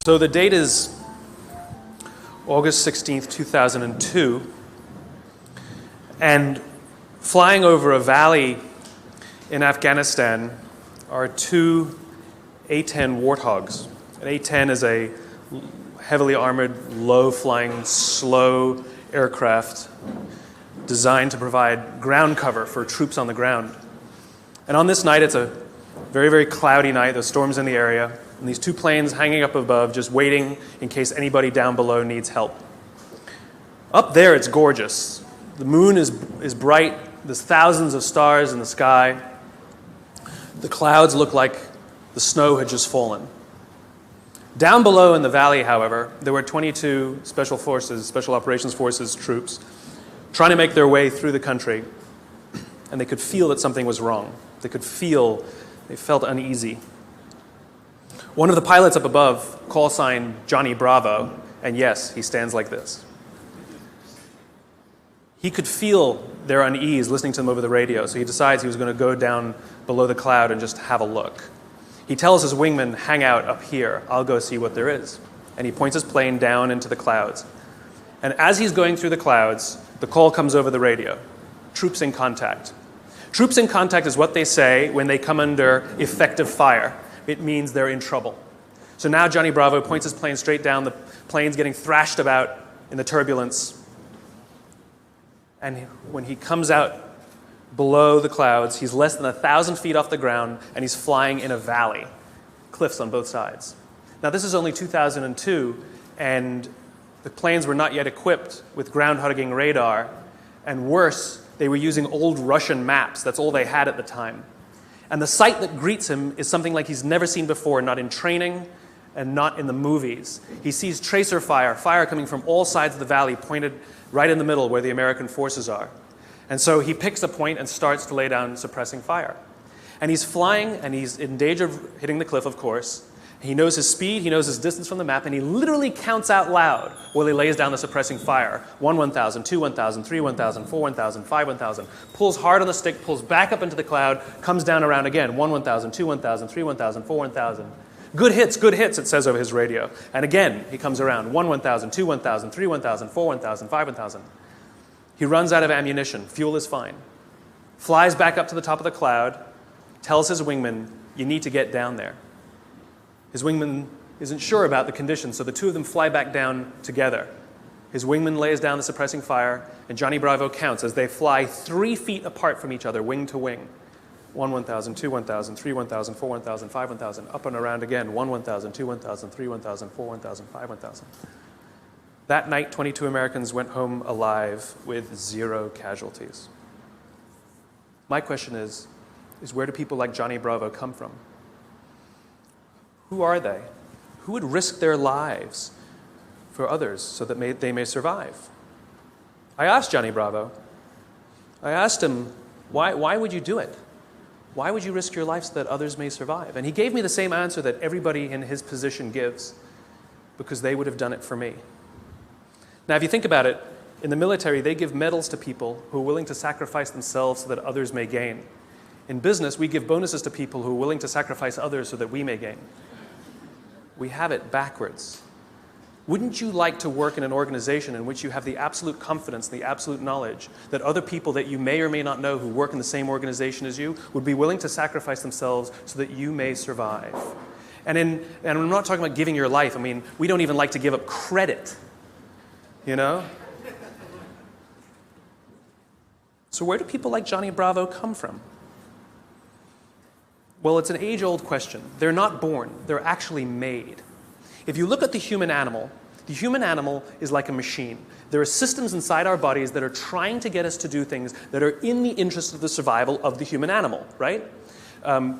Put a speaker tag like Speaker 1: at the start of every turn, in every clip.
Speaker 1: So the date is August 16th, 2002, and flying over a valley in Afghanistan are two A-10 Warthogs. An A-10 is a heavily armored, low-flying, slow aircraft designed to provide ground cover for troops on the ground. And on this night, it's a very, very cloudy night. There's storms in the area. And these two planes hanging up above, just waiting in case anybody down below needs help. Up there, it's gorgeous. The moon is bright. There's thousands of stars in the sky. The clouds look like the snow had just fallen. Down below in the valley, however, there were 22 Special Operations Forces troops trying to make their way through the country, and they could feel that something was wrong. They felt uneasy. One of the pilots up above, call sign Johnny Bravo, and yes, he stands like this. He could feel their unease listening to them over the radio, so he decides he was going to go down below the cloud and just have a look. He tells his wingman, hang out up here, I'll go see what there is. And he points his plane down into the clouds. And as he's going through the clouds, the call comes over the radio. Troops in contact. Troops in contact is what they say when they come under effective fire. It means they're in trouble. So now Johnny Bravo points his plane straight down. The plane's getting thrashed about in the turbulence. And when he comes out below the clouds, he's less than 1,000 feet off the ground, and he's flying in a valley, cliffs on both sides. Now, this is only 2002, and the planes were not yet equipped with ground-hugging radar, and worse, they were using old Russian maps. That's all they had at the time. And the sight that greets him is something like he's never seen before, not in training and not in the movies. He sees tracer fire coming from all sides of the valley, pointed right in the middle where the American forces are. And so he picks a point and starts to lay down suppressing fire. And he's flying, and he's in danger of hitting the cliff, of course. He knows his speed, he knows his distance from the map, and he literally counts out loud while he lays down the suppressing fire. 1, 1,000, 2, 1,000, 3, 1,000, 4, 1,000, 5, 1,000. Pulls hard on the stick, pulls back up into the cloud, comes down around again. 1, 1,000, 2, 1,000, 3, 1,000, 4, 1,000. Good hits, it says over his radio. And again, he comes around. 1, 1,000, 2, 1,000, 3, 1,000, 4, 1,000, 5, 1,000. He runs out of ammunition. Fuel is fine. Flies back up to the top of the cloud, tells his wingman, you need to get down there. His wingman isn't sure about the conditions, so the two of them fly back down together. His wingman lays down the suppressing fire, and Johnny Bravo counts as they fly 3 feet apart from each other, wing to wing. 1, 1,000, 2, 1,000, 3, 1,000, 4, 1,000, 5, 1,000, up and around again. 1, 1,000, 2, 1,000, 3, 1,000, 4, 1,000, 5, 1,000. That night, 22 Americans went home alive with 0 casualties. My question is where do people like Johnny Bravo come from? Who are they? Who would risk their lives for others so that they may survive? I asked Johnny Bravo. I asked him, why would you do it? Why would you risk your life so that others may survive? And he gave me the same answer that everybody in his position gives, because they would have done it for me. Now, if you think about it, in the military, they give medals to people who are willing to sacrifice themselves so that others may gain. In business, we give bonuses to people who are willing to sacrifice others so that we may gain. We have it backwards. Wouldn't you like to work in an organization in which you have the absolute confidence, the absolute knowledge that other people that you may or may not know who work in the same organization as you would be willing to sacrifice themselves so that you may survive? And I'm not talking about giving your life. I mean, we don't even like to give up credit, you know? So where do people like Johnny Bravo come from? Well, it's an age-old question. They're not born. They're actually made. If you look at the human animal is like a machine. There are systems inside our bodies that are trying to get us to do things that are in the interest of the survival of the human animal, right?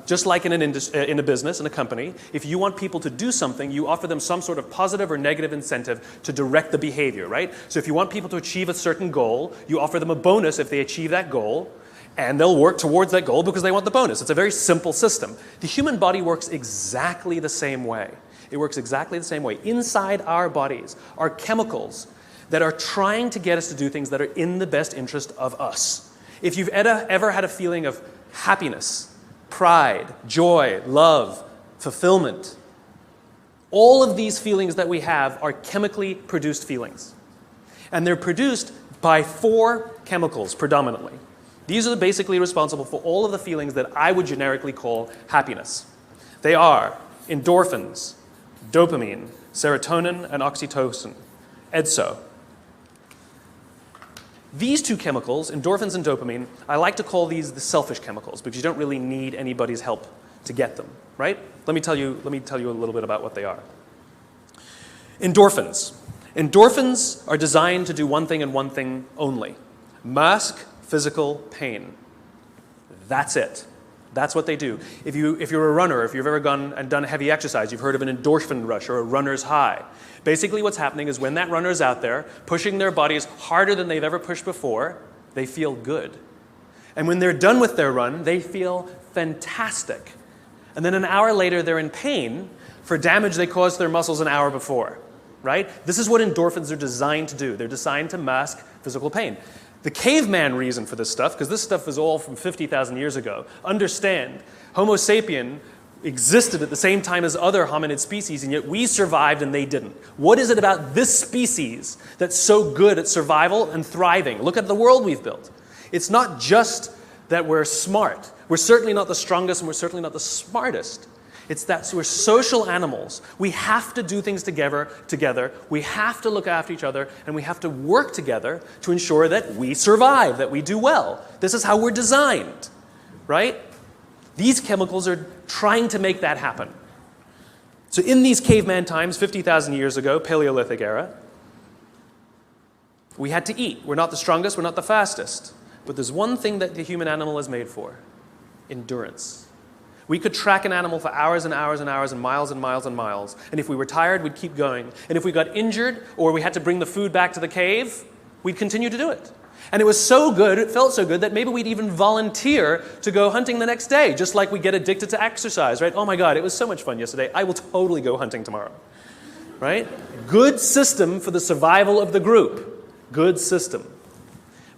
Speaker 1: Just like in a business, in a company, if you want people to do something, you offer them some sort of positive or negative incentive to direct the behavior, right? So if you want people to achieve a certain goal, you offer them a bonus if they achieve that goal, and they'll work towards that goal because they want the bonus. It's a very simple system. The human body works exactly the same way. It works exactly the same way. Inside our bodies are chemicals that are trying to get us to do things that are in the best interest of us. If you've ever had a feeling of happiness, pride, joy, love, fulfillment, All of these feelings that we have are chemically produced feelings. And they're produced by 4 chemicals predominantly. These are basically responsible for all of the feelings that I would generically call happiness. They are endorphins, dopamine, serotonin, and oxytocin, EDSO. These 2 chemicals, endorphins and dopamine, I like to call these the selfish chemicals because you don't really need anybody's help to get them, right? Let me tell you a little bit about what they are. Endorphins. Endorphins are designed to do one thing and one thing only: mask physical pain. That's it. That's what they do. If you're a runner, if you've ever gone and done heavy exercise, you've heard of an endorphin rush or a runner's high. Basically what's happening is when that runner's out there pushing their bodies harder than they've ever pushed before, they feel good. And when they're done with their run, they feel fantastic. And then an hour later, they're in pain for damage they caused to their muscles an hour before, right? This is what endorphins are designed to do. They're designed to mask physical pain. The caveman reason for this stuff, because this stuff is all from 50,000 years ago, understand, Homo sapien existed at the same time as other hominid species, and yet we survived and they didn't. What is it about this species that's so good at survival and thriving? Look at the world we've built. It's not just that we're smart. We're certainly not the strongest and we're certainly not the smartest. It's that we're social animals. We have to do things together. We have to look after each other, and we have to work together to ensure that we survive, that we do well. This is how we're designed, right? These chemicals are trying to make that happen. So in these caveman times, 50,000 years ago, Paleolithic era, we had to eat. We're not the strongest, we're not the fastest. But there's one thing that the human animal is made for: endurance. We could track an animal for hours and hours and hours and miles and miles and miles. And if we were tired, we'd keep going. And if we got injured or we had to bring the food back to the cave, we'd continue to do it. And it was so good, it felt so good, that maybe we'd even volunteer to go hunting the next day, just like we get addicted to exercise, right? Oh my God, it was so much fun yesterday. I will totally go hunting tomorrow, right? Good system for the survival of the group. Good system.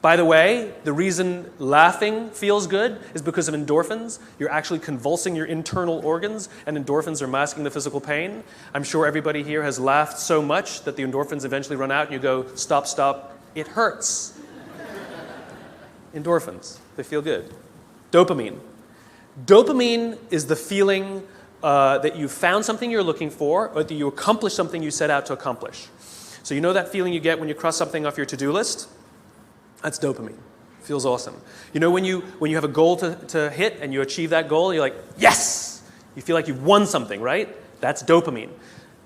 Speaker 1: By the way, the reason laughing feels good is because of endorphins. You're actually convulsing your internal organs, and endorphins are masking the physical pain. I'm sure everybody here has laughed so much that the endorphins eventually run out and you go, stop, stop, it hurts. Endorphins, they feel good. Dopamine. Dopamine is the feeling that you found something you're looking for, or that you accomplished something you set out to accomplish. So you know that feeling you get when you cross something off your to-do list? That's dopamine. Feels awesome. You know when you have a goal to hit and you achieve that goal, you're like, yes! You feel like you've won something, right? That's dopamine.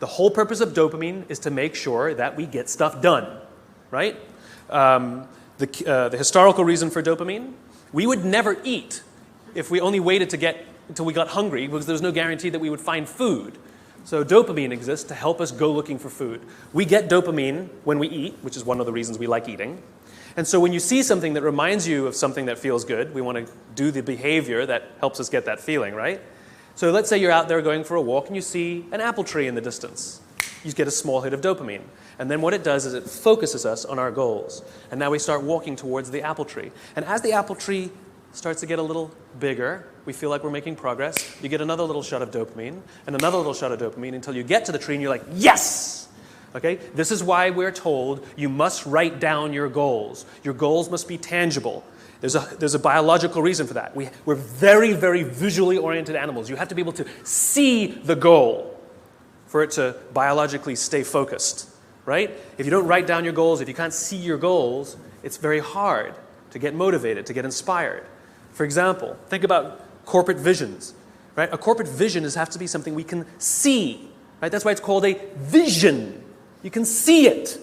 Speaker 1: The whole purpose of dopamine is to make sure that we get stuff done, right? The historical reason for dopamine, we would never eat if we only waited until we got hungry, because there was no guarantee that we would find food. So dopamine exists to help us go looking for food. We get dopamine when we eat, which is one of the reasons we like eating. And so when you see something that reminds you of something that feels good, we want to do the behavior that helps us get that feeling, right? So let's say you're out there going for a walk and you see an apple tree in the distance. You get a small hit of dopamine. And then what it does is it focuses us on our goals. And now we start walking towards the apple tree. And as the apple tree starts to get a little bigger, we feel like we're making progress. You get another little shot of dopamine and another little shot of dopamine until you get to the tree and you're like, yes! Okay? This is why we're told you must write down your goals. Your goals must be tangible. There's a biological reason for that. We're very, very visually oriented animals. You have to be able to see the goal for it to biologically stay focused, right? If you don't write down your goals, if you can't see your goals, it's very hard to get motivated, to get inspired. For example, think about corporate visions, right? A corporate vision has to be something we can see, right? That's why it's called a vision. You can see it,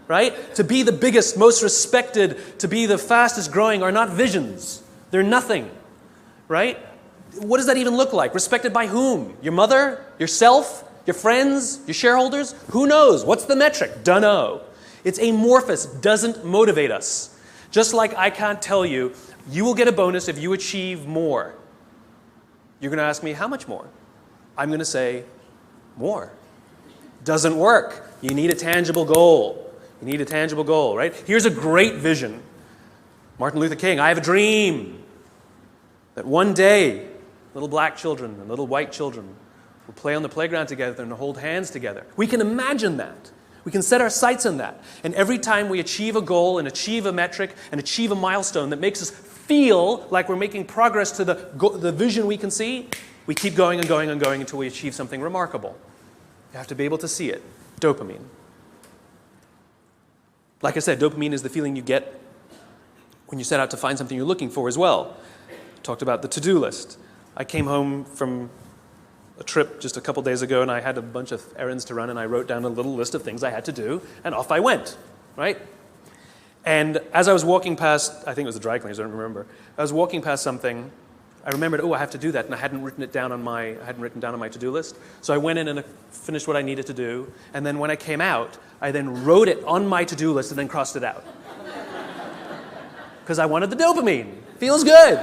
Speaker 1: right? To be the biggest, most respected, to be the fastest growing are not visions. They're nothing, right? What does that even look like? Respected by whom? Your mother? Yourself? Your friends? Your shareholders? Who knows? What's the metric? Dunno. It's amorphous, doesn't motivate us. Just like I can't tell you, you will get a bonus if you achieve more. You're going to ask me, how much more? I'm going to say, more. Doesn't work. You need a tangible goal. You need a tangible goal, right? Here's a great vision. Martin Luther King, I have a dream that one day little black children and little white children We'll play on the playground together and hold hands together. We can imagine that. We can set our sights on that. And every time we achieve a goal and achieve a metric and achieve a milestone that makes us feel like we're making progress to the vision we can see, we keep going and going and going until we achieve something remarkable. You have to be able to see it. Dopamine. Like I said, dopamine is the feeling you get when you set out to find something you're looking for as well. I talked about the to-do list. I came home from a trip just a couple days ago, and I had a bunch of errands to run, and I wrote down a little list of things I had to do, and off I went, right? And as I was walking past, I think it was the dry cleaners, I don't remember. I was walking past something, I remembered, I have to do that, and I hadn't written down on my to-do list. So I went in and finished what I needed to do, and then when I came out, I then wrote it on my to-do list and then crossed it out. Because I wanted the dopamine. Feels good.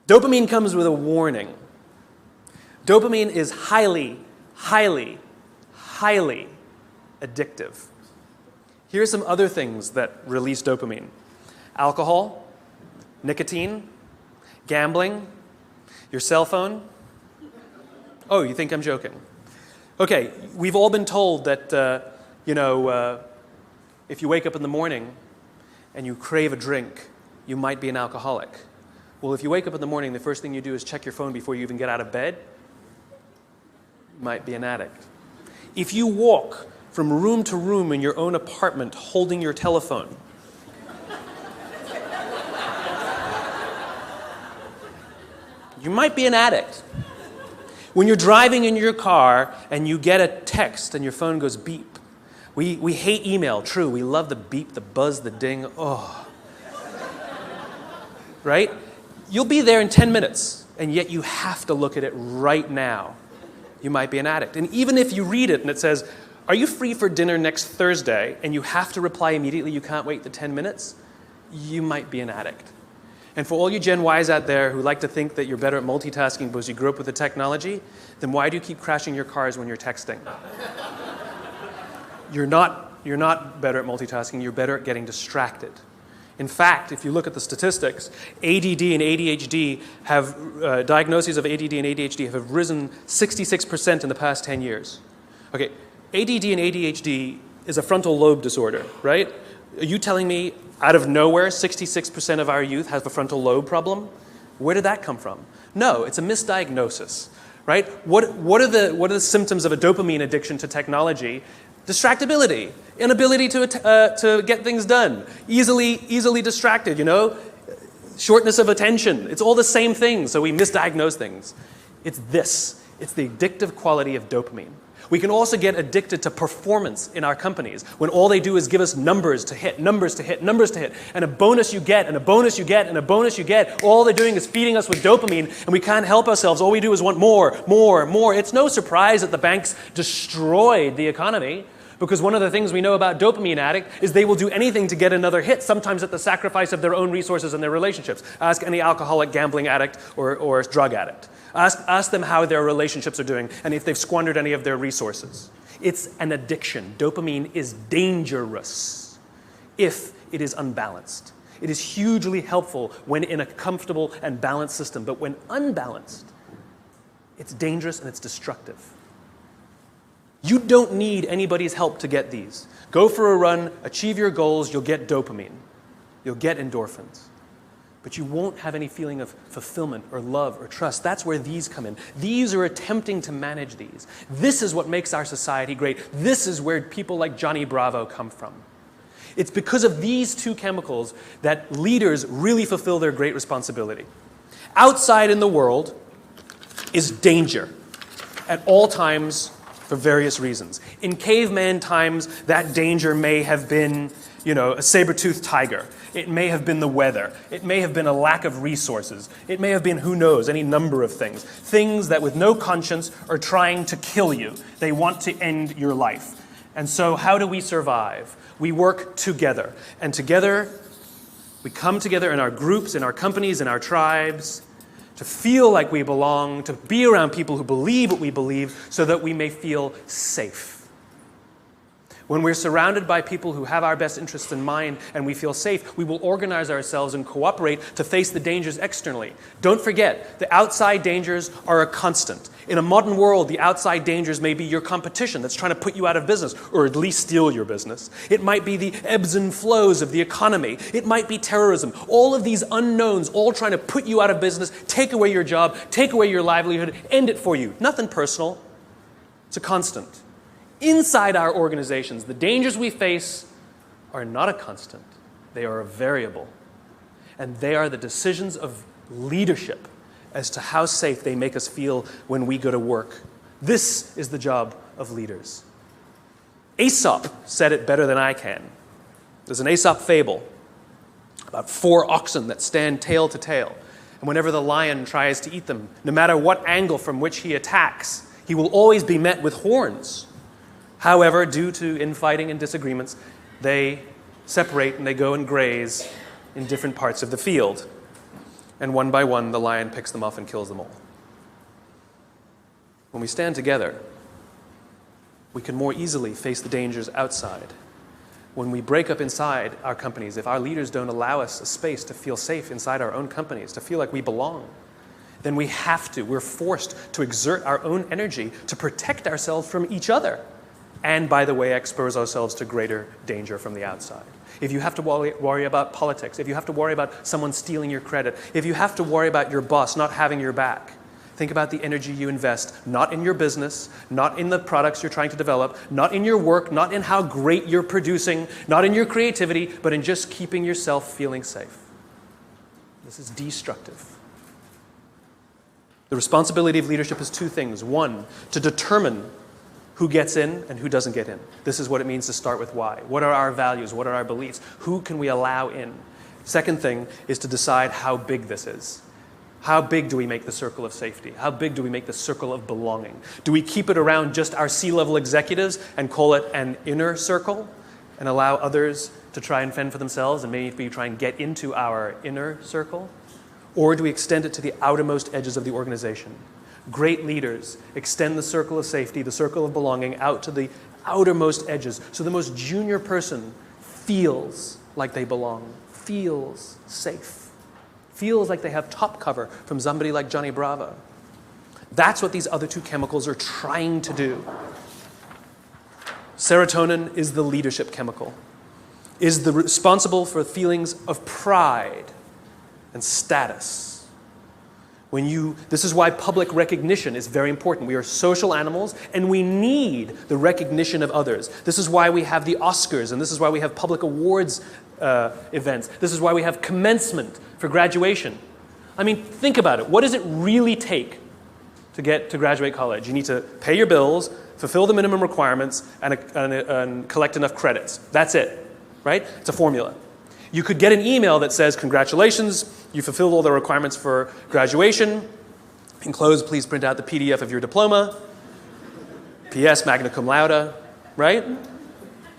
Speaker 1: Dopamine comes with a warning. Dopamine is highly, highly, highly addictive. Here are some other things that release dopamine. Alcohol, nicotine, gambling, your cell phone. Oh, you think I'm joking? Okay, we've all been told that, if you wake up in the morning and you crave a drink, you might be an alcoholic. Well, if you wake up in the morning, the first thing you do is check your phone before you even get out of bed, you might be an addict. If you walk from room to room in your own apartment holding your telephone, you might be an addict. When you're driving in your car and you get a text and your phone goes beep. We hate email, true. We love the beep, the buzz, the ding. Oh. Right? You'll be there in 10 minutes, and yet you have to look at it right now. You might be an addict. And even if you read it and it says, are you free for dinner next Thursday, and you have to reply immediately, you can't wait the 10 minutes, you might be an addict. And for all you Gen Ys out there who like to think that you're better at multitasking because you grew up with the technology, then why do you keep crashing your cars when you're texting? You're not better at multitasking, you're better at getting distracted. In fact, if you look at the statistics, ADD and ADHD have, diagnoses of ADD and ADHD have risen 66% in the past 10 years. Okay, ADD and ADHD is a frontal lobe disorder, right? Are you telling me out of nowhere 66% of our youth has a frontal lobe problem? Where did that come from? No, it's a misdiagnosis, right? What are the symptoms of a dopamine addiction to technology? Distractibility, inability to get things done, easily distracted, shortness of attention. It's all the same thing, so we misdiagnose things. It's the addictive quality of dopamine. We can also get addicted to performance in our companies when all they do is give us numbers to hit, numbers to hit, numbers to hit, and a bonus you get, and a bonus you get, and a bonus you get. All they're doing is feeding us with dopamine, and we can't help ourselves. All we do is want more, more, more. It's no surprise that the banks destroyed the economy, because one of the things we know about dopamine addict is they will do anything to get another hit, sometimes at the sacrifice of their own resources and their relationships. Ask any alcoholic, gambling addict, or drug addict. Ask them how their relationships are doing and if they've squandered any of their resources. It's an addiction. Dopamine is dangerous if it is unbalanced. It is hugely helpful when in a comfortable and balanced system, but when unbalanced, it's dangerous and it's destructive. You don't need anybody's help to get these. Go for a run, achieve your goals, you'll get dopamine. You'll get endorphins. But you won't have any feeling of fulfillment or love or trust. That's where these come in. These are attempting to manage these. This is what makes our society great. This is where people like Johnny Bravo come from. It's because of these two chemicals that leaders really fulfill their great responsibility. Outside in the world is danger at all times for various reasons. In caveman times, that danger may have been, a saber-toothed tiger. It may have been the weather. It may have been a lack of resources. It may have been, who knows, any number of things. Things that with no conscience are trying to kill you. They want to end your life. And so how do we survive? We work together. And together, we come together in our groups, in our companies, in our tribes, to feel like we belong, to be around people who believe what we believe, so that we may feel safe. When we're surrounded by people who have our best interests in mind and we feel safe, we will organize ourselves and cooperate to face the dangers externally. Don't forget, the outside dangers are a constant. In a modern world, the outside dangers may be your competition that's trying to put you out of business, or at least steal your business. It might be the ebbs and flows of the economy. It might be terrorism. All of these unknowns, all trying to put you out of business, take away your job, take away your livelihood, end it for you. Nothing personal. It's a constant. Inside our organizations, the dangers we face are not a constant. They are a variable. And they are the decisions of leadership as to how safe they make us feel when we go to work. This is the job of leaders. Aesop said it better than I can. There's an Aesop fable about 4 oxen that stand tail to tail. And whenever the lion tries to eat them, no matter what angle from which he attacks, he will always be met with horns. However, due to infighting and disagreements, they separate and they go and graze in different parts of the field. And one by one, the lion picks them off and kills them all. When we stand together, we can more easily face the dangers outside. When we break up inside our companies, if our leaders don't allow us a space to feel safe inside our own companies, to feel like we belong, then we're forced to exert our own energy to protect ourselves from each other. And, by the way, expose ourselves to greater danger from the outside. If you have to worry about politics, if you have to worry about someone stealing your credit, if you have to worry about your boss not having your back, think about the energy you invest, not in your business, not in the products you're trying to develop, not in your work, not in how great you're producing, not in your creativity, but in just keeping yourself feeling safe. This is destructive. The responsibility of leadership is 2 things. 1, to determine who gets in and who doesn't get in. This is what it means to start with why. What are our values? What are our beliefs? Who can we allow in? Second thing is to decide how big this is. How big do we make the circle of safety? How big do we make the circle of belonging? Do we keep it around just our C-level executives and call it an inner circle and allow others to try and fend for themselves and maybe try and get into our inner circle? Or do we extend it to the outermost edges of the organization? Great leaders extend the circle of safety, the circle of belonging, out to the outermost edges. So the most junior person feels like they belong, feels safe, feels like they have top cover from somebody like Johnny Bravo. That's what these other 2 chemicals are trying to do. Serotonin is the leadership chemical, is responsible for feelings of pride and status. This is why public recognition is very important. We are social animals, and we need the recognition of others. This is why we have the Oscars, and this is why we have public awards events. This is why we have commencement for graduation. I mean, think about it. What does it really take to get to graduate college? You need to pay your bills, fulfill the minimum requirements, and collect enough credits. That's it, right? It's a formula. You could get an email that says, congratulations, you fulfilled all the requirements for graduation. Enclosed, please print out the PDF of your diploma. P.S. magna cum laude, right?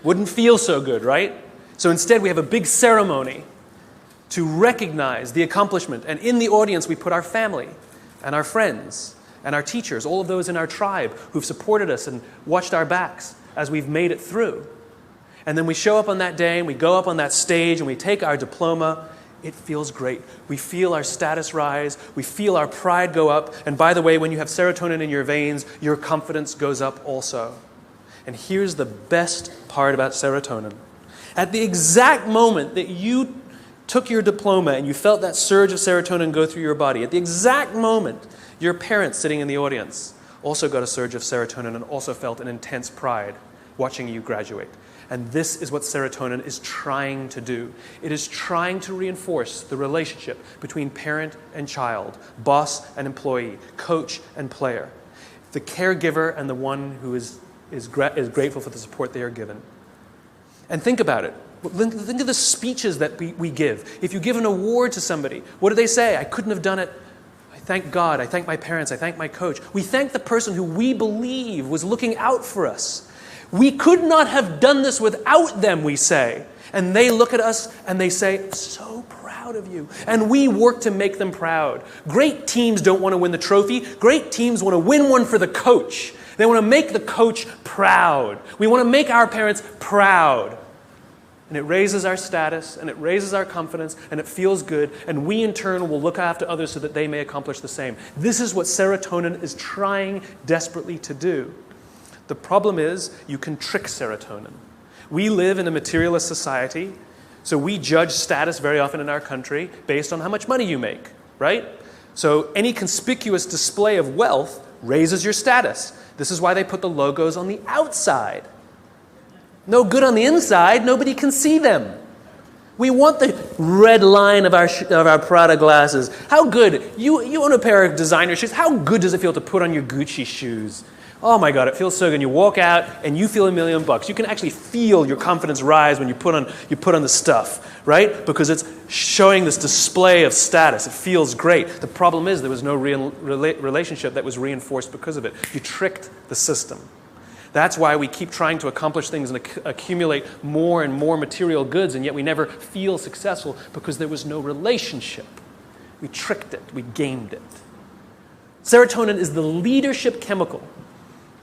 Speaker 1: Wouldn't feel so good, right? So instead, we have a big ceremony to recognize the accomplishment. And in the audience, we put our family and our friends and our teachers, all of those in our tribe who've supported us and watched our backs as we've made it through. And then we show up on that day, and we go up on that stage, and we take our diploma. It feels great. We feel our status rise. We feel our pride go up. And by the way, when you have serotonin in your veins, your confidence goes up also. And here's the best part about serotonin. At the exact moment that you took your diploma and you felt that surge of serotonin go through your body, at the exact moment, your parents sitting in the audience also got a surge of serotonin and also felt an intense pride watching you graduate. And this is what serotonin is trying to do. It is trying to reinforce the relationship between parent and child, boss and employee, coach and player, the caregiver and the one who is grateful for the support they are given. And think about it. Think of the speeches that we give. If you give an award to somebody, what do they say? I couldn't have done it. I thank God. I thank my parents. I thank my coach. We thank the person who we believe was looking out for us. We could not have done this without them, we say. And they look at us and they say, so proud of you. And we work to make them proud. Great teams don't want to win the trophy. Great teams want to win one for the coach. They want to make the coach proud. We want to make our parents proud. And it raises our status, and it raises our confidence, and it feels good, and we in turn will look after others so that they may accomplish the same. This is what serotonin is trying desperately to do. The problem is you can trick serotonin. We live in a materialist society, so we judge status very often in our country based on how much money you make, right? So any conspicuous display of wealth raises your status. This is why they put the logos on the outside. No good on the inside, nobody can see them. We want the red line of our Prada glasses. How good, you own a pair of designer shoes, how good does it feel to put on your Gucci shoes? Oh my God, it feels so good. You walk out and you feel $1 million. You can actually feel your confidence rise when you put on the stuff, right? Because it's showing this display of status. It feels great. The problem is there was no real relationship that was reinforced because of it. You tricked the system. That's why we keep trying to accomplish things and accumulate more and more material goods, and yet we never feel successful because there was no relationship. We tricked it. We gamed it. Serotonin is the leadership chemical.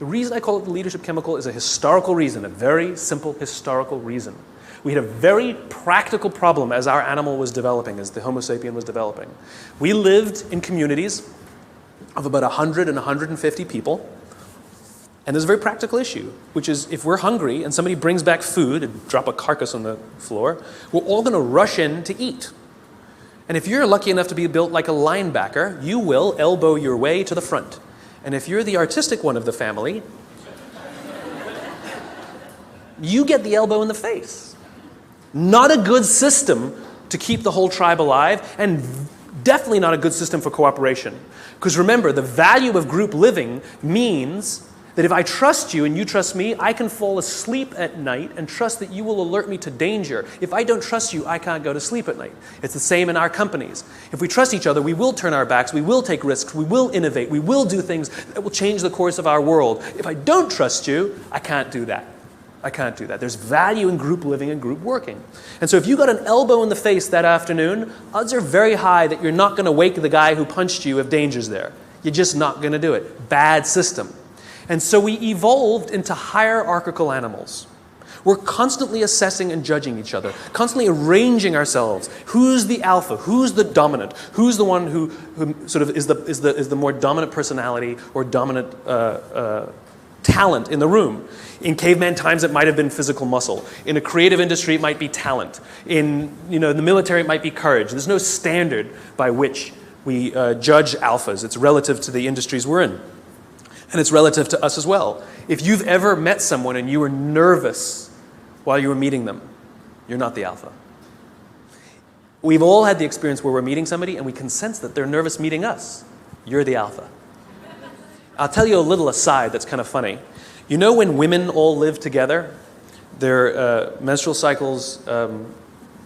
Speaker 1: The reason I call it the leadership chemical is a historical reason, a very simple historical reason. We had a very practical problem as our animal was developing, as the Homo sapien was developing. We lived in communities of about 100 and 150 people. And there's a very practical issue, which is if we're hungry and somebody brings back food and drop a carcass on the floor, we're all going to rush in to eat. And if you're lucky enough to be built like a linebacker, you will elbow your way to the front. And if you're the artistic one of the family, you get the elbow in the face. Not a good system to keep the whole tribe alive, and definitely not a good system for cooperation. Because remember, the value of group living means that if I trust you and you trust me, I can fall asleep at night and trust that you will alert me to danger. If I don't trust you, I can't go to sleep at night. It's the same in our companies. If we trust each other, we will turn our backs, we will take risks, we will innovate, we will do things that will change the course of our world. If I don't trust you, I can't do that. I can't do that. There's value in group living and group working. And so if you got an elbow in the face that afternoon, odds are very high that you're not going to wake the guy who punched you if danger's there. You're just not going to do it. Bad system. And so we evolved into hierarchical animals. We're constantly assessing and judging each other, constantly arranging ourselves. Who's the alpha? Who's the dominant? Who's the one who sort of is the more dominant personality or dominant talent in the room? In caveman times, it might have been physical muscle. In a creative industry, it might be talent. In the military, it might be courage. There's no standard by which we judge alphas. It's relative to the industries we're in. And it's relative to us as well. If you've ever met someone and you were nervous while you were meeting them, you're not the alpha. We've all had the experience where we're meeting somebody and we can sense that they're nervous meeting us. You're the alpha. I'll tell you a little aside that's kind of funny. You know when women all live together, their menstrual cycles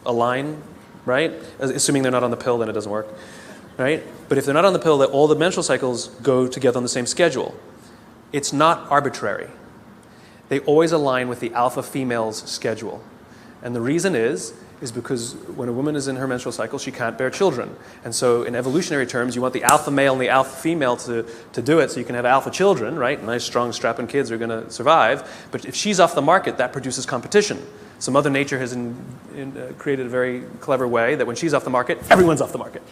Speaker 1: align, right? Assuming they're not on the pill, then it doesn't work, right? But if they're not on the pill, all the menstrual cycles go together on the same schedule. It's not arbitrary. They always align with the alpha female's schedule. And the reason is because when a woman is in her menstrual cycle, she can't bear children. And so in evolutionary terms, you want the alpha male and the alpha female to do it so you can have alpha children, right? Nice, strong, strapping kids are going to survive. But if she's off the market, that produces competition. So Mother Nature has created a very clever way that when she's off the market, everyone's off the market.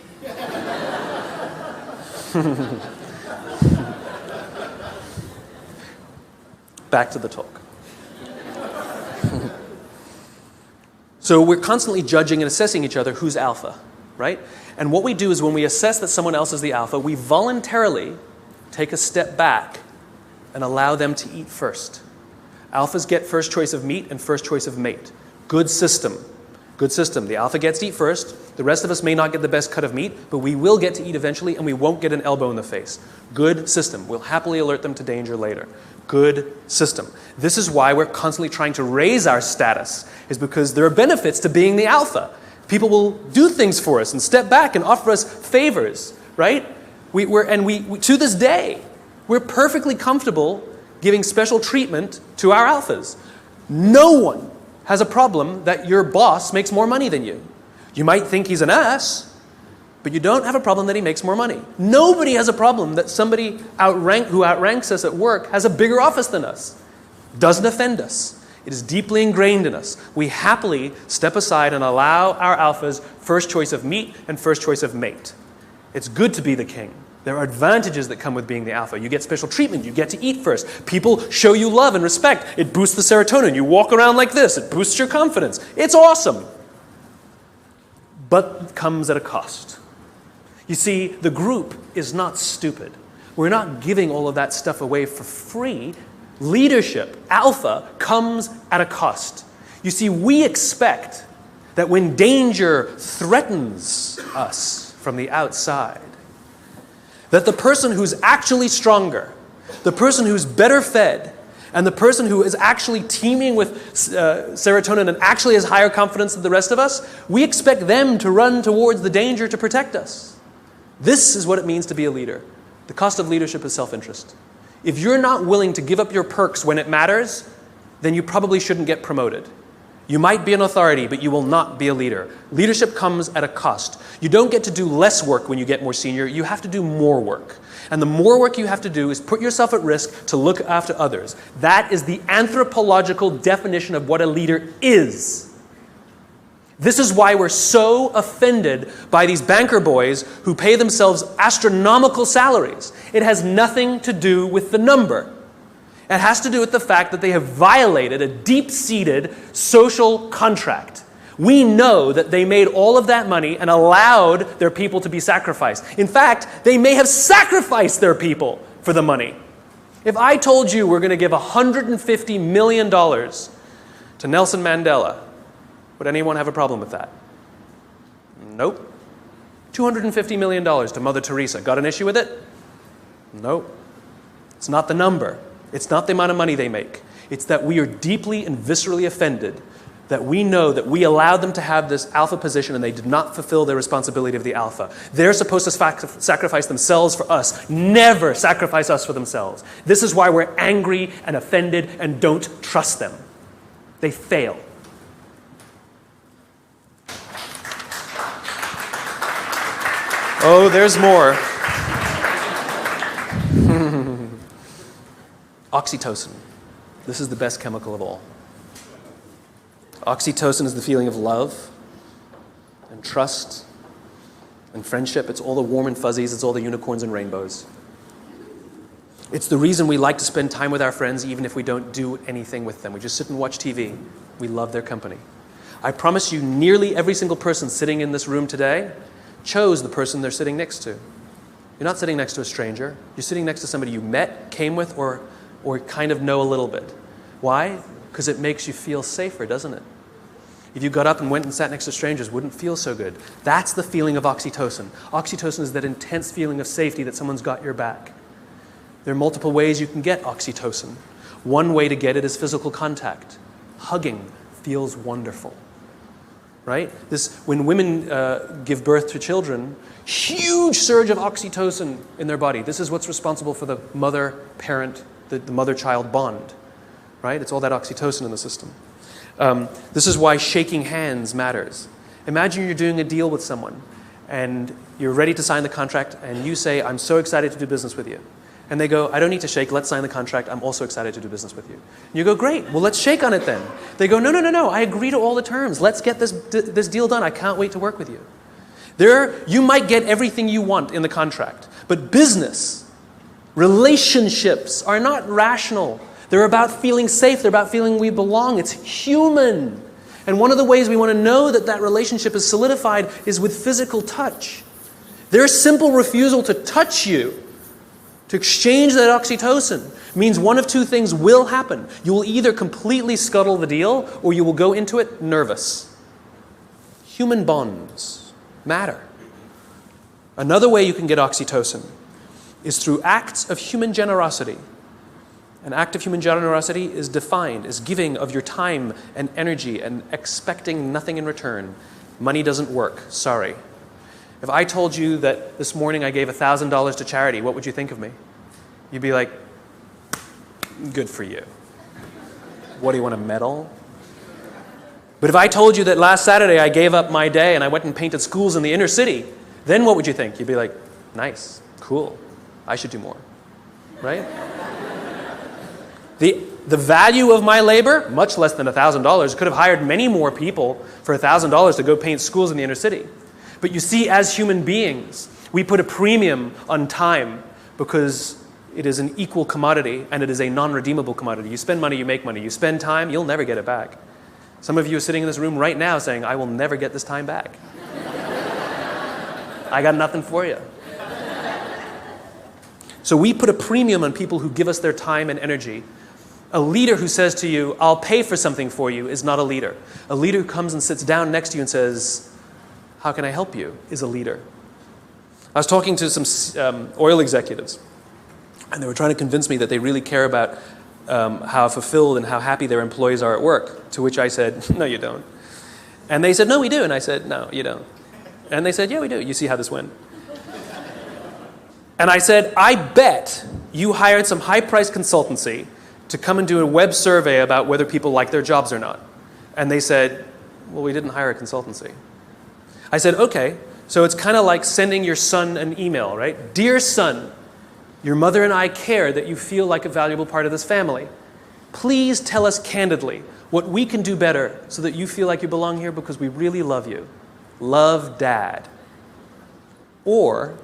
Speaker 1: Back to the talk. So we're constantly judging and assessing each other who's alpha, right? And what we do is when we assess that someone else is the alpha, we voluntarily take a step back and allow them to eat first. Alphas get first choice of meat and first choice of mate. Good system. Good system. The alpha gets to eat first. The rest of us may not get the best cut of meat, but we will get to eat eventually and we won't get an elbow in the face. Good system. We'll happily alert them to danger later. Good system. This is why we're constantly trying to raise our status, is because there are benefits to being the alpha. People will do things for us and step back and offer us favors, right? We to this day, we're perfectly comfortable giving special treatment to our alphas. No one has a problem that your boss makes more money than you. You might think he's an ass, But you don't have a problem that he makes more money. Nobody has a problem that somebody who outranks us at work has a bigger office than us. Doesn't offend us. It is deeply ingrained in us. We happily step aside and allow our alphas first choice of meat and first choice of mate. It's good to be the king. There are advantages that come with being the alpha. You get special treatment. You get to eat first. People show you love and respect. It boosts the serotonin. You walk around like this. It boosts your confidence. It's awesome. But it comes at a cost. You see, the group is not stupid. We're not giving all of that stuff away for free. Leadership, alpha, comes at a cost. You see, we expect that when danger threatens us from the outside, that the person who's actually stronger, the person who's better fed, and the person who is actually teeming with serotonin and actually has higher confidence than the rest of us, we expect them to run towards the danger to protect us. This is what it means to be a leader. The cost of leadership is self-interest. If you're not willing to give up your perks when it matters, then you probably shouldn't get promoted. You might be an authority, but you will not be a leader. Leadership comes at a cost. You don't get to do less work when you get more senior. You have to do more work. And the more work you have to do is put yourself at risk to look after others. That is the anthropological definition of what a leader is. This is why we're so offended by these banker boys who pay themselves astronomical salaries. It has nothing to do with the number. It has to do with the fact that they have violated a deep-seated social contract. We know that they made all of that money and allowed their people to be sacrificed. In fact, they may have sacrificed their people for the money. If I told you we're going to give $150 million to Nelson Mandela, would anyone have a problem with that? Nope. $250 million to Mother Teresa. Got an issue with it? Nope. It's not the number. It's not the amount of money they make. It's that we are deeply and viscerally offended that we know that we allowed them to have this alpha position and they did not fulfill their responsibility of the alpha. They're supposed to sacrifice themselves for us. Never sacrifice us for themselves. This is why we're angry and offended and don't trust them. They fail. Oh, there's more. Oxytocin. This is the best chemical of all. Oxytocin is the feeling of love and trust and friendship. It's all the warm and fuzzies. It's all the unicorns and rainbows. It's the reason we like to spend time with our friends even if we don't do anything with them. We just sit and watch TV. We love their company. I promise you, nearly every single person sitting in this room today chose the person they're sitting next to. You're not sitting next to a stranger. You're sitting next to somebody you met, came with, or kind of know a little bit. Why? Because it makes you feel safer, doesn't it? If you got up and went and sat next to strangers, it wouldn't feel so good. That's the feeling of oxytocin. Oxytocin is that intense feeling of safety that someone's got your back. There are multiple ways you can get oxytocin. One way to get it is physical contact. Hugging feels wonderful. Right? When women give birth to children, huge surge of oxytocin in their body. This is what's responsible for the mother-parent, the mother-child bond. Right? It's all that oxytocin in the system. This is why shaking hands matters. Imagine you're doing a deal with someone and you're ready to sign the contract and you say, I'm so excited to do business with you. And they go, I don't need to shake, let's sign the contract, I'm also excited to do business with you. And you go, great, well let's shake on it then. They go, no, I agree to all the terms, let's get this deal done, I can't wait to work with you. You might get everything you want in the contract, but business, relationships are not rational. They're about feeling safe, they're about feeling we belong, it's human. And one of the ways we want to know that that relationship is solidified is with physical touch. Their simple refusal to touch you, to exchange that oxytocin, means one of two things will happen. You will either completely scuttle the deal or you will go into it nervous. Human bonds matter. Another way you can get oxytocin is through acts of human generosity. An act of human generosity is defined as giving of your time and energy and expecting nothing in return. Money doesn't work, sorry. If I told you that this morning I gave $1,000 to charity, what would you think of me? You'd be like, good for you. What, do you want a medal? But if I told you that last Saturday I gave up my day and I went and painted schools in the inner city, Then what would you think? You'd be like, nice, cool, I should do more, right? The value of my labor, much less than $1,000, could have hired many more people for $1,000 to go paint schools in the inner city. But you see, as human beings, we put a premium on time because it is an equal commodity and it is a non-redeemable commodity. You spend money, you make money. You spend time, you'll never get it back. Some of you are sitting in this room right now saying, I will never get this time back. I got nothing for you. So we put a premium on people who give us their time and energy. A leader who says to you, I'll pay for something for you, is not a leader. A leader who comes and sits down next to you and says, how can I help you, is a leader. I was talking to some oil executives, and they were trying to convince me that they really care about how fulfilled and how happy their employees are at work, to which I said, no, you don't. And they said, no, we do. And I said, no, you don't. And they said, yeah, we do. You see how this went. And I said, I bet you hired some high-priced consultancy to come and do a web survey about whether people like their jobs or not. And they said, well, we didn't hire a consultancy. I said, okay, so it's kind of like sending your son an email, right? Dear son, your mother and I care that you feel like a valuable part of this family. Please tell us candidly what we can do better so that you feel like you belong here because we really love you. Love, Dad. Or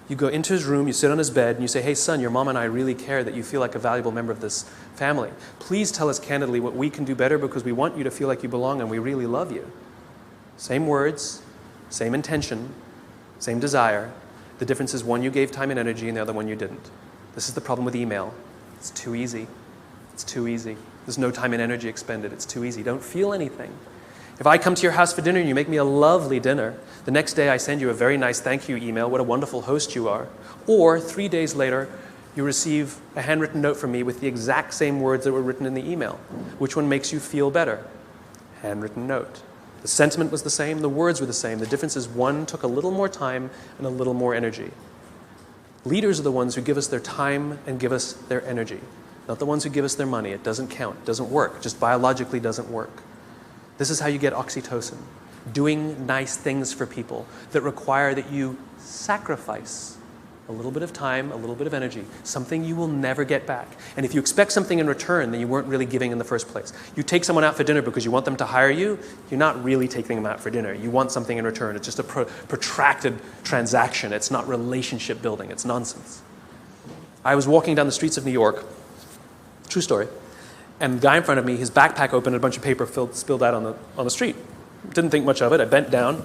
Speaker 1: you go into his room, you sit on his bed, and you say, hey, son, your mom and I really care that you feel like a valuable member of this family. Please tell us candidly what we can do better because we want you to feel like you belong and we really love you. Same words, same intention, same desire. The difference is one you gave time and energy and the other one you didn't. This is the problem with email. It's too easy. It's too easy. There's no time and energy expended. It's too easy. Don't feel anything. If I come to your house for dinner and you make me a lovely dinner, the next day I send you a very nice thank you email, what a wonderful host you are. Or 3 days later, you receive a handwritten note from me with the exact same words that were written in the email. Which one makes you feel better? Handwritten note. The sentiment was the same, the words were the same. The difference is one took a little more time and a little more energy. Leaders are the ones who give us their time and give us their energy, not the ones who give us their money. It doesn't count, it doesn't work, it just biologically doesn't work. This is how you get oxytocin, doing nice things for people that require that you sacrifice a little bit of time, a little bit of energy, something you will never get back. And if you expect something in return, then you weren't really giving in the first place. You take someone out for dinner because you want them to hire you, you're not really taking them out for dinner. You want something in return. It's just a protracted transaction. It's not relationship building. It's nonsense. I was walking down the streets of New York, true story, and the guy in front of me, his backpack opened and a bunch of paper spilled out on the street. Didn't think much of it. I bent down,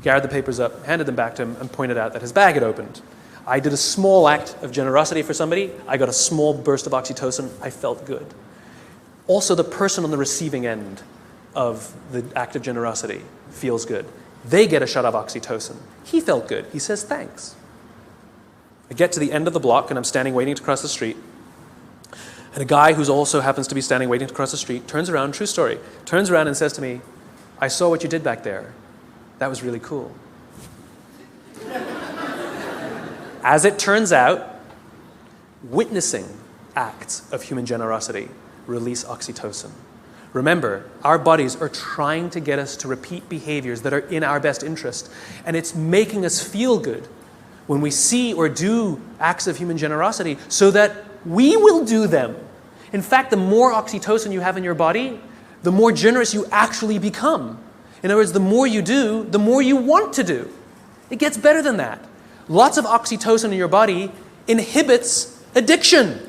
Speaker 1: gathered the papers up, handed them back to him, and pointed out that his bag had opened. I did a small act of generosity for somebody. I got a small burst of oxytocin. I felt good. Also, the person on the receiving end of the act of generosity feels good. They get a shot of oxytocin. He felt good. He says thanks. I get to the end of the block, and I'm standing waiting to cross the street. And a guy who also happens to be standing waiting to cross the street turns around, true story, turns around and says to me, I saw what you did back there. That was really cool. As it turns out, witnessing acts of human generosity release oxytocin. Remember, our bodies are trying to get us to repeat behaviors that are in our best interest, and it's making us feel good when we see or do acts of human generosity so that we will do them. In fact, the more oxytocin you have in your body, the more generous you actually become. In other words, the more you do, the more you want to do. It gets better than that. Lots of oxytocin in your body inhibits addiction.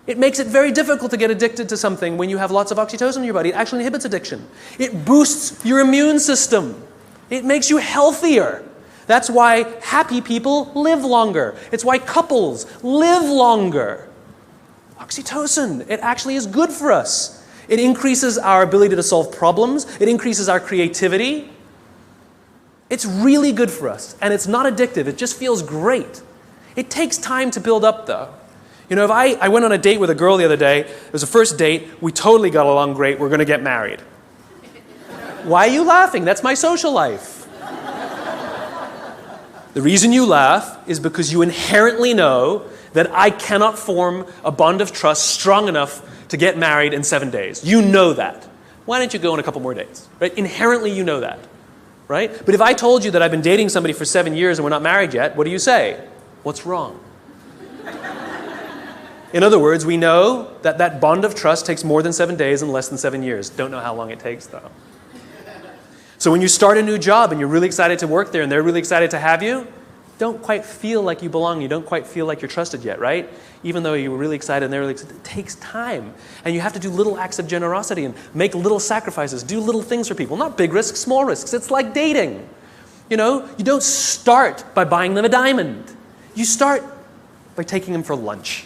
Speaker 1: It makes it very difficult to get addicted to something when you have lots of oxytocin in your body. It actually inhibits addiction. It boosts your immune system. It makes you healthier. That's why happy people live longer. It's why couples live longer. Oxytocin, it actually is good for us. It increases our ability to solve problems. It increases our creativity. It's really good for us, and it's not addictive. It just feels great. It takes time to build up, though. You know, if I went on a date with a girl the other day, it was a first date, we totally got along great, we're going to get married. Why are you laughing? That's my social life. The reason you laugh is because you inherently know that I cannot form a bond of trust strong enough to get married in 7 days. You know that. Why don't you go on a couple more dates? Right? Inherently, you know that. right? But if I told you that I've been dating somebody for 7 years and we're not married yet, what do you say? What's wrong? In other words, we know that that bond of trust takes more than 7 days and less than 7 years. Don't know how long it takes, though. So when you start a new job and you're really excited to work there and they're really excited to have you, don't quite feel like you belong. You don't quite feel like you're trusted yet, right? Even though you were really excited and they're really excited, it takes time. And you have to do little acts of generosity and make little sacrifices, do little things for people. Not big risks, small risks. It's like dating. You know, you don't start by buying them a diamond. You start by taking them for lunch,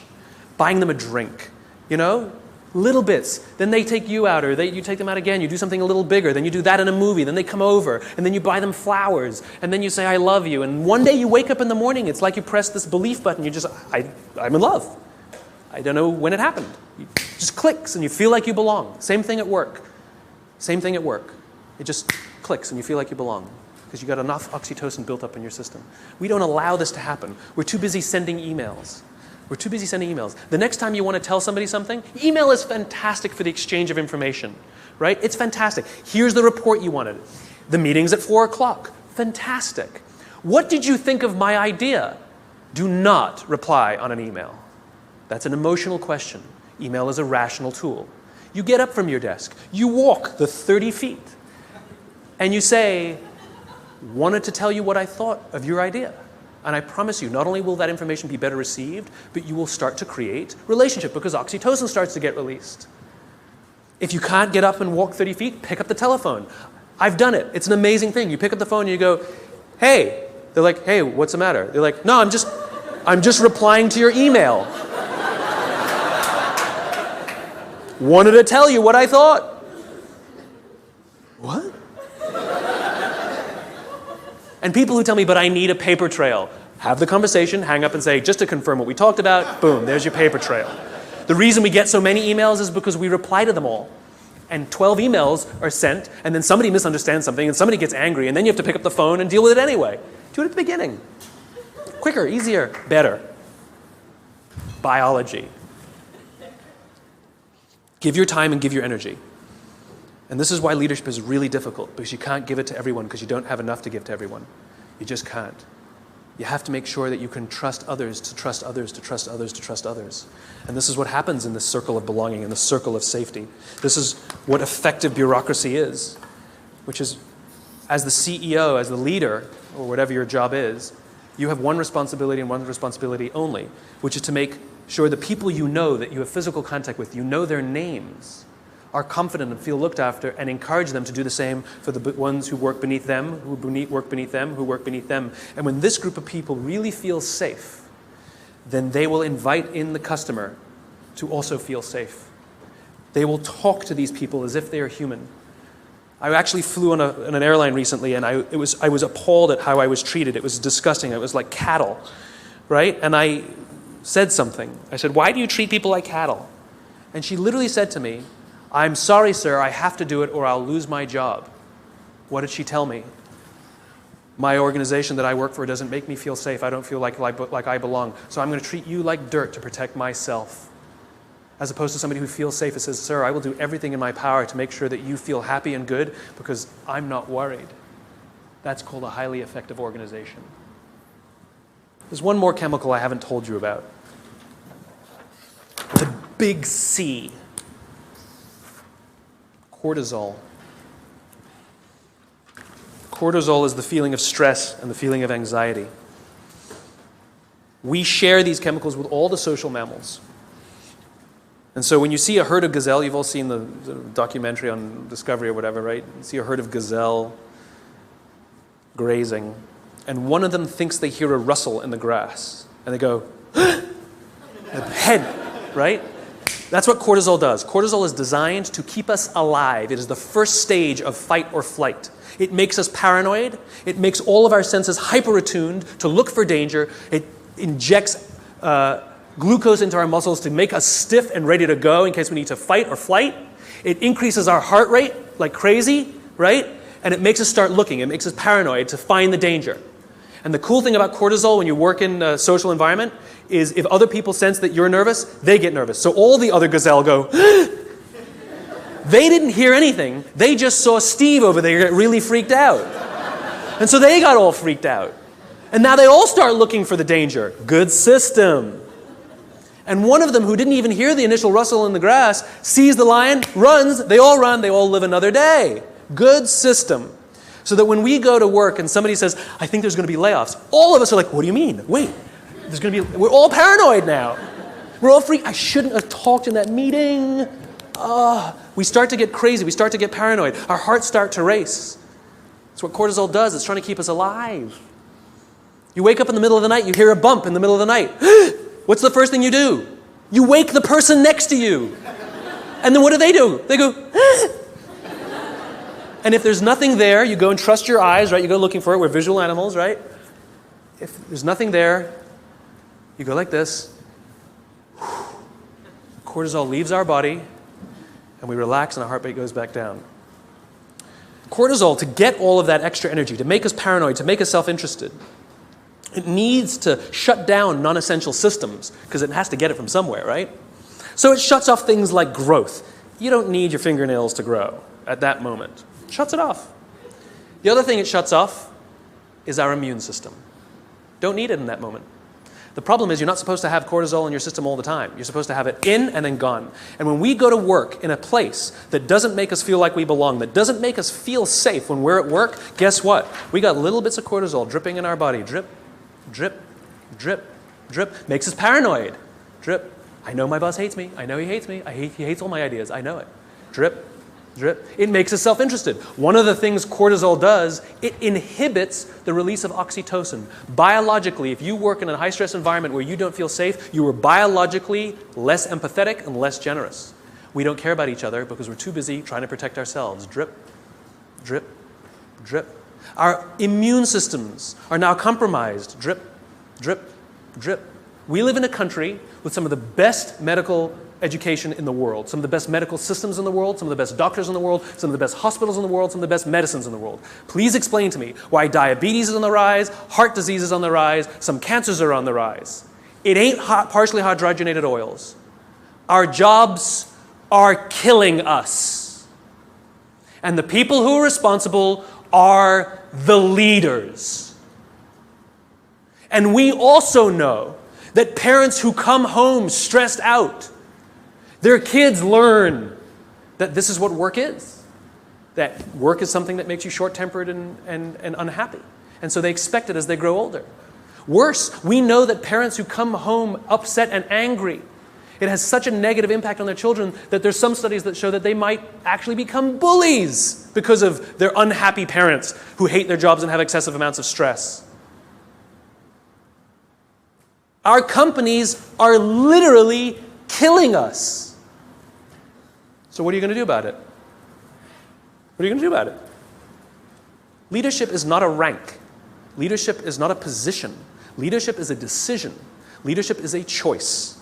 Speaker 1: buying them a drink, you know? Little bits. Then they take you out, or you take them out again. You do something a little bigger. Then you do that in a movie. Then they come over, and then you buy them flowers, and then you say, I love you. And one day you wake up in the morning, it's like you press this belief button. You just, I'm in love. I don't know when it happened. It just clicks, and you feel like you belong. Same thing at work. Same thing at work. It just clicks, and you feel like you belong because you got enough oxytocin built up in your system. We don't allow this to happen. We're too busy sending emails. We're too busy sending emails. The next time you want to tell somebody something, email is fantastic for the exchange of information, right? It's fantastic. Here's the report you wanted. The meeting's at 4 o'clock. Fantastic. What did you think of my idea? Do not reply on an email. That's an emotional question. Email is a rational tool. You get up from your desk. You walk the 30 feet. And you say, wanted to tell you what I thought of your idea. And I promise you, not only will that information be better received, but you will start to create relationship because oxytocin starts to get released. If you can't get up and walk 30 feet, pick up the telephone. I've done it. It's an amazing thing. You pick up the phone and you go, hey. They're like, hey, what's the matter? They're like, no, I'm just replying to your email. Wanted to tell you what I thought. What? And people who tell me, but I need a paper trail, have the conversation, hang up and say, just to confirm what we talked about, boom, there's your paper trail. The reason we get so many emails is because we reply to them all. And 12 emails are sent, and then somebody misunderstands something, and somebody gets angry, and then you have to pick up the phone and deal with it anyway. Do it at the beginning. Quicker, easier, better. Biology. Give your time and give your energy. And this is why leadership is really difficult, because you can't give it to everyone because you don't have enough to give to everyone. You just can't. You have to make sure that you can trust others, to trust others, to trust others, to trust others. And this is what happens in this circle of belonging, in the circle of safety. This is what effective bureaucracy is, which is, as the CEO, as the leader, or whatever your job is, you have one responsibility and one responsibility only, which is to make sure the people you know that you have physical contact with, you know their names, are confident and feel looked after, and encourage them to do the same for the ones who work beneath them, who work beneath them, who work beneath them. And when this group of people really feel safe, then they will invite in the customer to also feel safe. They will talk to these people as if they are human. I actually flew on an airline recently, and I was appalled at how I was treated. It was disgusting. It was like cattle, right? And I said something. I said, why do you treat people like cattle? And she literally said to me, I'm sorry, sir, I have to do it or I'll lose my job. What did she tell me? My organization that I work for doesn't make me feel safe. I don't feel like I belong. So I'm going to treat you like dirt to protect myself. As opposed to somebody who feels safe and says, sir, I will do everything in my power to make sure that you feel happy and good because I'm not worried. That's called a highly effective organization. There's one more chemical I haven't told you about. The big C. Cortisol. Cortisol is the feeling of stress and the feeling of anxiety. We share these chemicals with all the social mammals. And so when you see a herd of gazelle, you've all seen the documentary on Discovery or whatever, right? You see a herd of gazelle grazing, and one of them thinks they hear a rustle in the grass, and they go, head, right? That's what cortisol does. Cortisol is designed to keep us alive. It is the first stage of fight or flight. It makes us paranoid. It makes all of our senses hyper-attuned to look for danger. It injects glucose into our muscles to make us stiff and ready to go in case we need to fight or flight. It increases our heart rate like crazy, right? And it makes us start looking. It makes us paranoid to find the danger. And the cool thing about cortisol when you work in a social environment is if other people sense that you're nervous, they get nervous. So all the other gazelle go, they didn't hear anything. They just saw Steve over there get really freaked out. And so they got all freaked out. And now they all start looking for the danger. Good system. And one of them, who didn't even hear the initial rustle in the grass, sees the lion, runs, they all live another day. Good system. So that when we go to work and somebody says, I think there's going to be layoffs, all of us are like, what do you mean? Wait, we're all paranoid now. We're all freaked. I shouldn't have talked in that meeting. We start to get crazy. We start to get paranoid. Our hearts start to race. That's what cortisol does. It's trying to keep us alive. You wake up in the middle of the night, you hear a bump in the middle of the night. What's the first thing you do? You wake the person next to you. And then what do? They go, And if there's nothing there, you go and trust your eyes, right? You go looking for it. We're visual animals, right? If there's nothing there, you go like this. Cortisol leaves our body, and we relax, and our heart rate goes back down. Cortisol, to get all of that extra energy, to make us paranoid, to make us self-interested, it needs to shut down non-essential systems, because it has to get it from somewhere, right? So it shuts off things like growth. You don't need your fingernails to grow at that moment. It shuts it off. The other thing it shuts off is our immune system. Don't need it in that moment. The problem is you're not supposed to have cortisol in your system all the time. You're supposed to have it in and then gone. And when we go to work in a place that doesn't make us feel like we belong, that doesn't make us feel safe when we're at work, guess what? We got little bits of cortisol dripping in our body. Drip, drip, drip, drip. Makes us paranoid. Drip. I know my boss hates me. I know he hates me. He hates all my ideas. I know it. Drip, drip. It makes us self-interested. One of the things cortisol does, it inhibits the release of oxytocin. Biologically, if you work in a high-stress environment where you don't feel safe, you are biologically less empathetic and less generous. We don't care about each other because we're too busy trying to protect ourselves. Drip, drip, drip. Our immune systems are now compromised. Drip, drip, drip. We live in a country with some of the best medical education in the world, some of the best medical systems in the world, some of the best doctors in the world, some of the best hospitals in the world, some of the best medicines in the world. Please explain to me why diabetes is on the rise, heart disease is on the rise, some cancers are on the rise. It ain't partially hydrogenated oils. Our jobs are killing us. And the people who are responsible are the leaders. And we also know that parents who come home stressed out, their kids learn that this is what work is. That work is something that makes you short-tempered and unhappy. And so they expect it as they grow older. Worse, we know that parents who come home upset and angry, it has such a negative impact on their children that there's some studies that show that they might actually become bullies because of their unhappy parents who hate their jobs and have excessive amounts of stress. Our companies are literally killing us. So what are you going to do about it? What are you going to do about it? Leadership is not a rank. Leadership is not a position. Leadership is a decision. Leadership is a choice.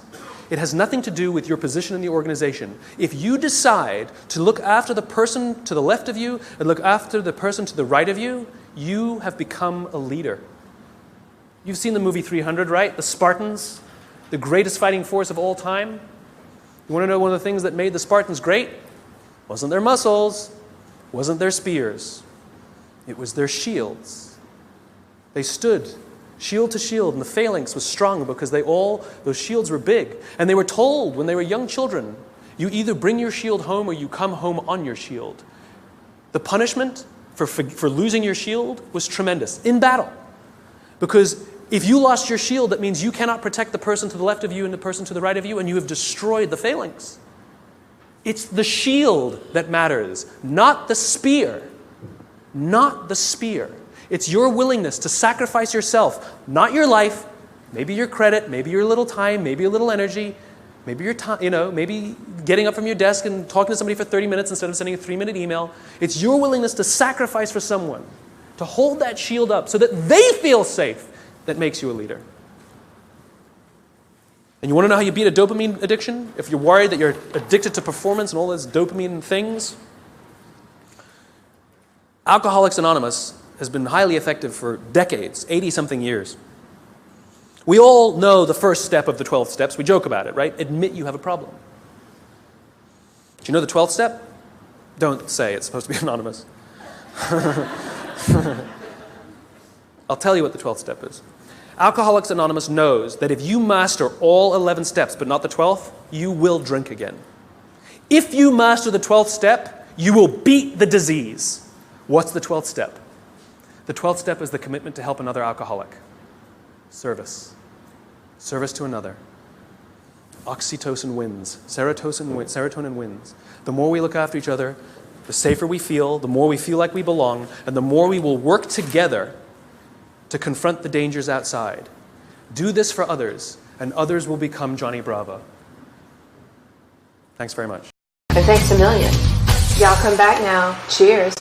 Speaker 1: It has nothing to do with your position in the organization. If you decide to look after the person to the left of you and look after the person to the right of you, you have become a leader. You've seen the movie 300, right? The Spartans, the greatest fighting force of all time. You want to know one of the things that made the Spartans great? Wasn't their muscles, wasn't their spears. It was their shields. They stood shield to shield, and the phalanx was strong because those shields were big. And they were told when they were young children, you either bring your shield home or you come home on your shield. The punishment for losing your shield was tremendous in battle. Because if you lost your shield, that means you cannot protect the person to the left of you and the person to the right of you, and you have destroyed the phalanx. It's the shield that matters, not the spear. Not the spear. It's your willingness to sacrifice yourself, not your life, maybe your credit, maybe your little time, maybe a little energy, maybe your time, maybe getting up from your desk and talking to somebody for 30 minutes instead of sending a 3-minute email. It's your willingness to sacrifice for someone, to hold that shield up so that they feel safe, that makes you a leader. And you want to know how you beat a dopamine addiction? If you're worried that you're addicted to performance and all those dopamine things, Alcoholics Anonymous has been highly effective for decades, 80-something years. We all know the first step of the 12 steps. We joke about it, right? Admit you have a problem. Do you know the 12th step? Don't say it's supposed to be anonymous. I'll tell you what the 12th step is. Alcoholics Anonymous knows that if you master all 11 steps but not the 12th, you will drink again. If you master the 12th step, you will beat the disease. What's the 12th step? The 12th step is the commitment to help another alcoholic. Service. Service to another. Oxytocin wins. Serotonin wins. The more we look after each other, the safer we feel, the more we feel like we belong, and the more we will work together to confront the dangers outside. Do this for others, and others will become Johnny Bravo. Thanks very much.
Speaker 2: And thanks a million. Y'all come back now. Cheers.